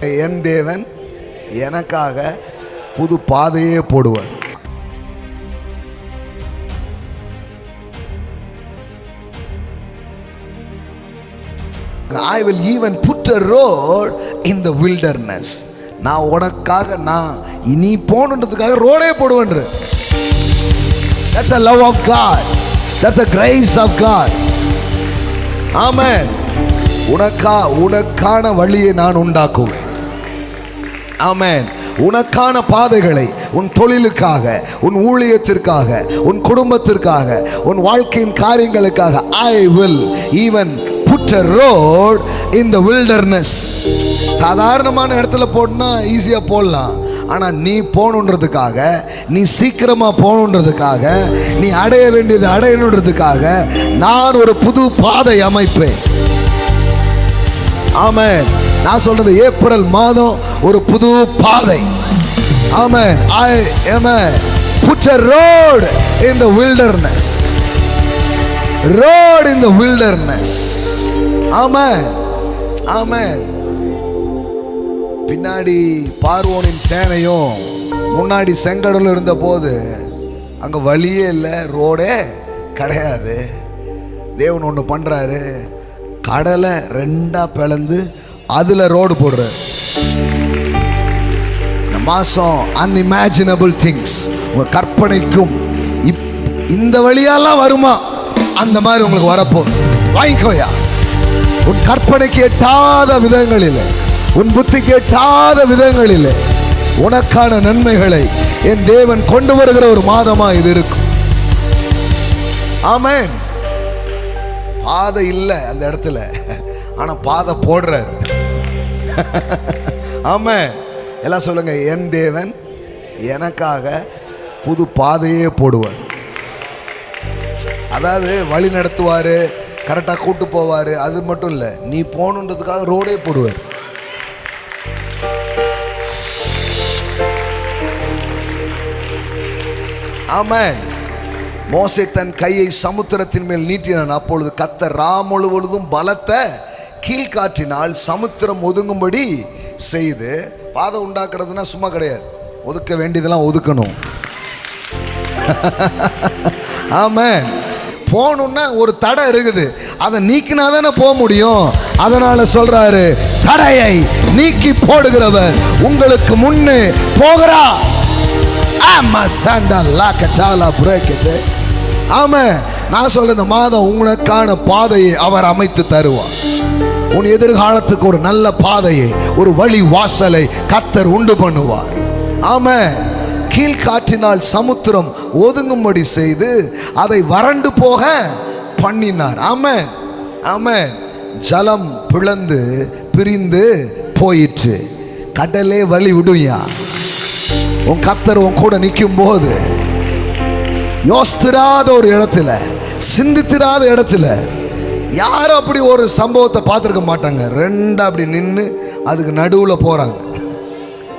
என் தேவன் எனக்காக புது பாதையே போடுவார். I will even put a road in the wilderness. நான் உனக்காக நான் இனி போனுன்றதுக்காக ரோடே போடுவேன். That's a love of God. That's a grace of God. Amen. உனக்கான வழியை நான் உண்டாக்குவேன். ஆமென். உனக்கான பாதைகளை உன் தொழிலுக்காக, உன் ஊழியத்திற்காக, உன் குடும்பத்திற்காக, உன் வாழ்க்கையின் காரியங்களுக்காக I will even put a road in the wilderness. சாதாரணமான இடத்துல போடனா ஈஸியா போடலாம். ஆனா நீ போகணுன்றதுக்காக, நீ சீக்கிரமா போகணுன்றதுக்காக, நீ அடைய வேண்டியது அடையணுன்றதுக்காக நான் ஒரு புது பாதை அமைப்பேன். ஆமென். நான் சொல்றது ஏப்ரல் மாதம் ஒரு புது பாதை. ஆமென். I am put a road in the wilderness. Road in the wilderness. ஆமென். ஆமென். பின்னாடி பார்வோனின் சேனையும் முன்னாடி செங்கடலும் இருந்த போது அங்க வழியே இல்லை, ரோடே கிடையாது. தேவன் ஒன்று பண்றாரு, கடலை ரெண்டா பிளந்து அதுல ரோடு போடுறாரு. இந்த மாசம் அன்இமேஜினபிள் திங்ஸ் உங்க கற்பனைக்கும் இந்த வழியெல்லாம் வருமா அந்த மாதிரி உங்களுக்கு வரப்போ வாங்கிக்கோயா. உன் கற்பனைக்கு எட்டாத விதங்களில், உன் புத்திக்கு எட்டாத விதங்களில் உனக்கான நன்மைகளை என் தேவன் கொண்டு வருகிற ஒரு மாதமா இது இருக்கும். ஆமென். பாதை இல்லை அந்த இடத்துல, ஆனா பாதை போடுறார். ஆமென். எல்லாம் சொல்லுங்க, என் தேவன் எனக்காக புது பாதையே போடுவார். அதாவது வழி நடத்துவாரு, கரெக்டா கூட்டு போவாரு. அது மட்டும் இல்ல, நீ போகணுன்றதுக்காக ரோடே போடுவார். ஆமென். மோசே தன் கையை சமுத்திரத்தின் மேல் நீட்டினான். அப்பொழுது கர்த்தர் முழுவதும் பலத்த கீழ்காற்றினால் சமுத்திரம் ஒதுங்கும்படி செய்து. பாதை உண்டாக்குறதுனா சும்மா கிடையாது, ஒதுக்க வேண்டியதெல்லாம் ஒதுக்கணும். ஆமென். போகணும்னா ஒரு தடை இருக்குது, அதை நீக்கினா தானே போக முடியும். அதனால சொல்றாரு, தடையை நீக்கி போடுகிறவர் உங்களுக்கு முன்னே போகிறா. ஆமென். நான் சொல்ற இந்த மாதம் உனக்கான பாதையை அவர் அமைத்து தருவார். உன் எதிர்காலத்துக்கு ஒரு நல்ல பாதையை, ஒரு வழி வாசலை கர்த்தர் உண்டு பண்ணுவார். ஆமென். கீழ்காற்றினால் சமுத்திரம் ஒதுங்கும்படி செய்து அதை வறண்டு போக பண்ணினார். ஆமென். ஆமென். ஜலம் பிளந்து பிரிந்து போயிற்று. கடலே வழி விடுயா. உன் கர்த்தர் உன் கூட நிற்கும் போது யோசித்திராத ஒரு இடத்துல, சிந்தித்திராத இடத்துல, யாரும் அப்படி ஒரு சம்பவத்தை பார்த்துருக்க மாட்டாங்க. ரெண்டா அப்படி நின்று அதுக்கு நடுவில் போறாங்க.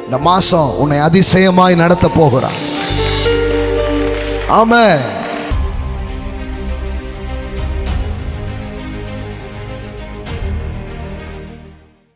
இந்த மாசம் உன்னை அதிசயமாய் நடத்த போகிறான். ஆமென்.